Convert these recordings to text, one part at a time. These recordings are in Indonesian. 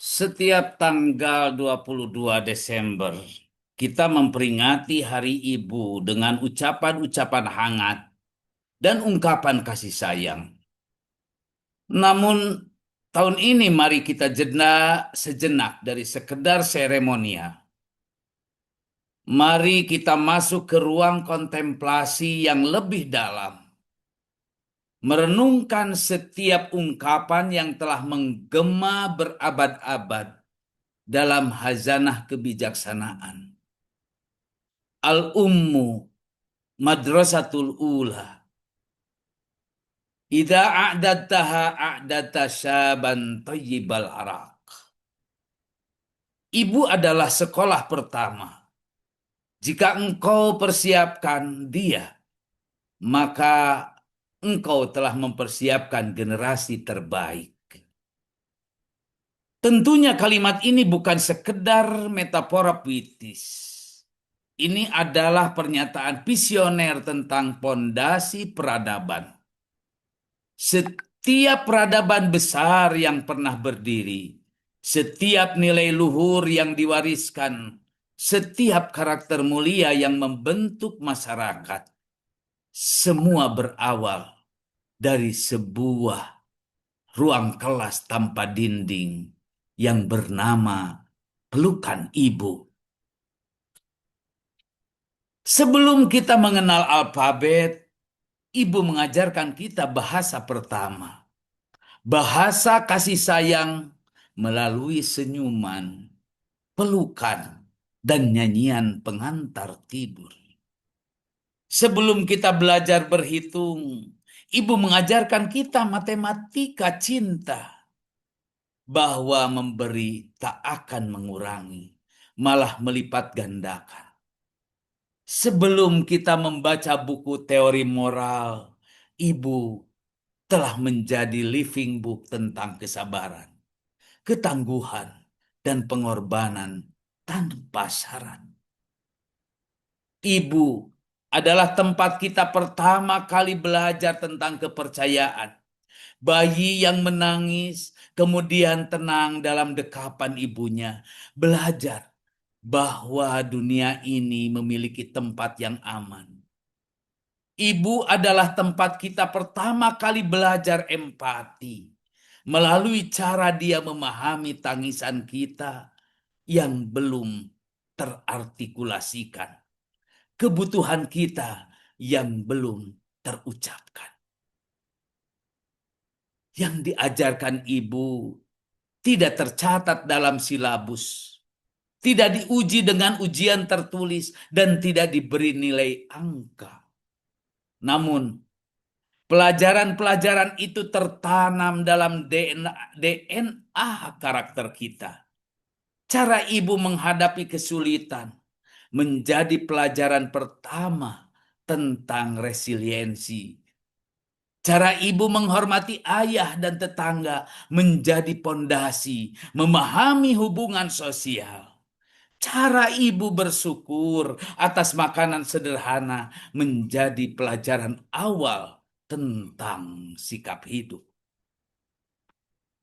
Setiap tanggal 22 Desember, kita memperingati Hari Ibu dengan ucapan-ucapan hangat dan ungkapan kasih sayang. Namun, tahun ini mari kita jeda sejenak dari sekedar seremonial. Mari kita masuk ke ruang kontemplasi yang lebih dalam, merenungkan setiap ungkapan yang telah menggema berabad-abad dalam hazanah kebijaksanaan. Al-ummu madrasatul ula. Idza a'dadtaha a'dadta syaban thayyibal araq. Ibu adalah sekolah pertama. Jika engkau persiapkan dia, maka engkau telah mempersiapkan generasi terbaik. Tentunya kalimat ini bukan sekedar metafora puitis. Ini adalah pernyataan visioner tentang pondasi peradaban. Setiap peradaban besar yang pernah berdiri, setiap nilai luhur yang diwariskan, setiap karakter mulia yang membentuk masyarakat, semua berawal dari sebuah ruang kelas tanpa dinding yang bernama pelukan ibu. Sebelum kita mengenal alfabet, ibu mengajarkan kita bahasa pertama. Bahasa kasih sayang melalui senyuman, pelukan, dan nyanyian pengantar tidur. Sebelum kita belajar berhitung, ibu mengajarkan kita matematika cinta, bahwa memberi tak akan mengurangi, malah melipat gandakan. Sebelum kita membaca buku teori moral, ibu telah menjadi living book tentang kesabaran, ketangguhan, dan pengorbanan tanpa syarat. Ibu adalah tempat kita pertama kali belajar tentang kepercayaan. Bayi yang menangis, kemudian tenang dalam dekapan ibunya, belajar bahwa dunia ini memiliki tempat yang aman. Ibu adalah tempat kita pertama kali belajar empati, melalui cara dia memahami tangisan kita yang belum terartikulasikan, kebutuhan kita yang belum terucapkan. Yang diajarkan ibu tidak tercatat dalam silabus, tidak diuji dengan ujian tertulis, dan tidak diberi nilai angka. Namun, pelajaran-pelajaran itu tertanam dalam DNA karakter kita. Cara ibu menghadapi kesulitan menjadi pelajaran pertama tentang resiliensi. Cara ibu menghormati ayah dan tetangga menjadi pondasi memahami hubungan sosial. Cara ibu bersyukur atas makanan sederhana menjadi pelajaran awal tentang sikap hidup.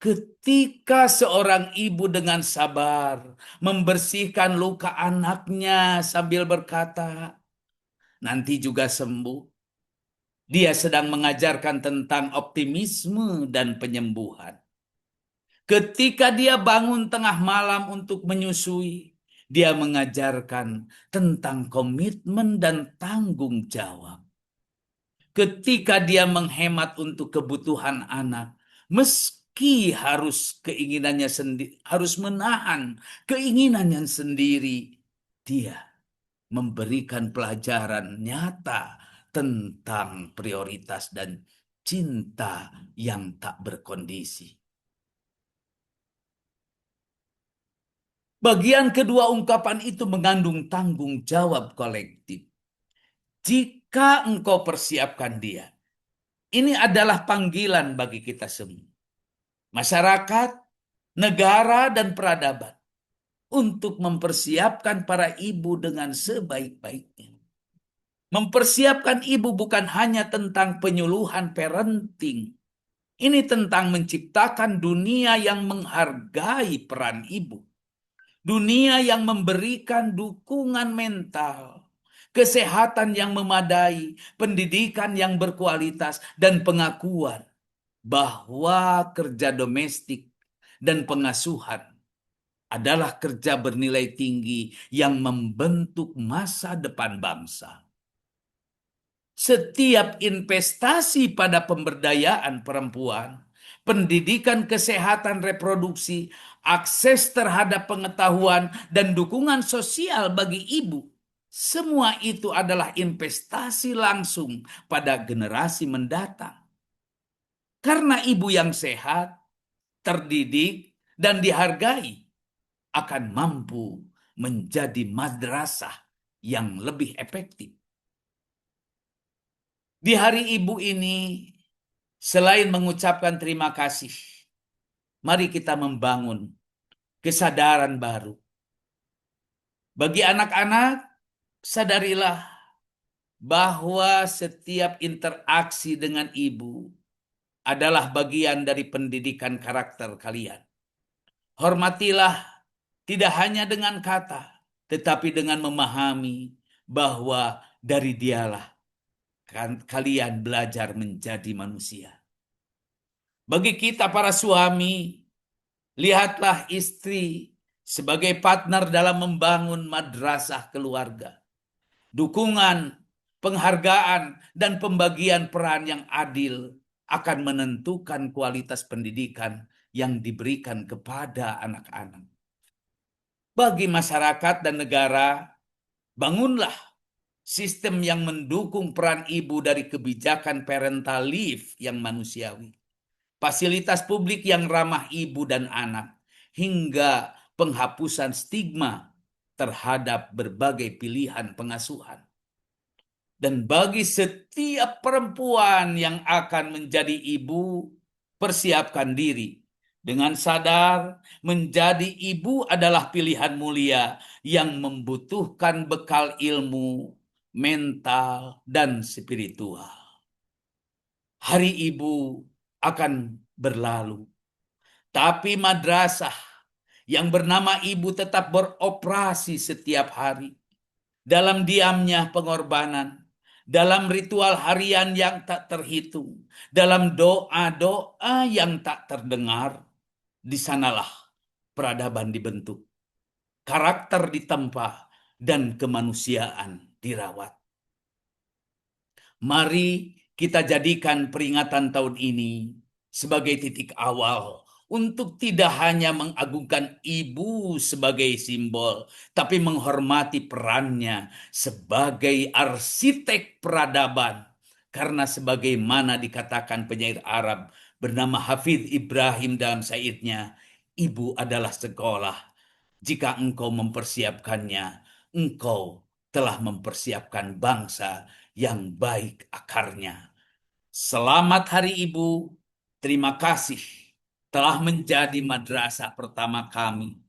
Ketika seorang ibu dengan sabar membersihkan luka anaknya sambil berkata, "Nanti juga sembuh." Dia sedang mengajarkan tentang optimisme dan penyembuhan. Ketika dia bangun tengah malam untuk menyusui, dia mengajarkan tentang komitmen dan tanggung jawab. Ketika dia menghemat untuk kebutuhan anak, meski harus menahan keinginannya sendiri, dia memberikan pelajaran nyata tentang prioritas dan cinta yang tak berkondisi. Bagian kedua ungkapan itu mengandung tanggung jawab kolektif. Jika engkau persiapkan dia, ini adalah panggilan bagi kita semua. Masyarakat, negara, dan peradaban untuk mempersiapkan para ibu dengan sebaik-baiknya. Mempersiapkan ibu bukan hanya tentang penyuluhan parenting. Ini tentang menciptakan dunia yang menghargai peran ibu. Dunia yang memberikan dukungan mental, kesehatan yang memadai, pendidikan yang berkualitas, dan pengakuan bahwa kerja domestik dan pengasuhan adalah kerja bernilai tinggi yang membentuk masa depan bangsa. Setiap investasi pada pemberdayaan perempuan, pendidikan kesehatan reproduksi, akses terhadap pengetahuan, dan dukungan sosial bagi ibu, semua itu adalah investasi langsung pada generasi mendatang. Karena ibu yang sehat, terdidik, dan dihargai akan mampu menjadi madrasah yang lebih efektif. Di hari ibu ini, selain mengucapkan terima kasih, mari kita membangun kesadaran baru. Bagi anak-anak, sadarilah bahwa setiap interaksi dengan ibu adalah bagian dari pendidikan karakter kalian. Hormatilah tidak hanya dengan kata, tetapi dengan memahami bahwa dari dialah kalian belajar menjadi manusia. Bagi kita para suami, lihatlah istri sebagai partner dalam membangun madrasah keluarga. Dukungan, penghargaan, dan pembagian peran yang adil akan menentukan kualitas pendidikan yang diberikan kepada anak-anak. Bagi masyarakat dan negara, bangunlah sistem yang mendukung peran ibu dari kebijakan parental leave yang manusiawi, fasilitas publik yang ramah ibu dan anak, hingga penghapusan stigma terhadap berbagai pilihan pengasuhan. Dan bagi setiap perempuan yang akan menjadi ibu, persiapkan diri dengan sadar menjadi ibu adalah pilihan mulia yang membutuhkan bekal ilmu, mental, dan spiritual. Hari ibu akan berlalu, tapi madrasah yang bernama ibu tetap beroperasi setiap hari. Dalam diamnya pengorbanan, dalam ritual harian yang tak terhitung, dalam doa-doa yang tak terdengar, di sanalah peradaban dibentuk, karakter ditempa, dan kemanusiaan dirawat. Mari kita jadikan peringatan tahun ini sebagai titik awal untuk tidak hanya mengagungkan ibu sebagai simbol, tapi menghormati perannya sebagai arsitek peradaban. Karena sebagaimana dikatakan penyair Arab bernama Hafidz Ibrahim dalam syairnya, ibu adalah sekolah. Jika engkau mempersiapkannya, engkau telah mempersiapkan bangsa yang baik akarnya. Selamat Hari Ibu. Terima kasih telah menjadi madrasah pertama kami.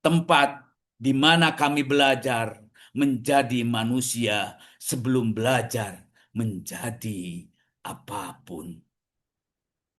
Tempat di mana kami belajar menjadi manusia sebelum belajar menjadi apapun.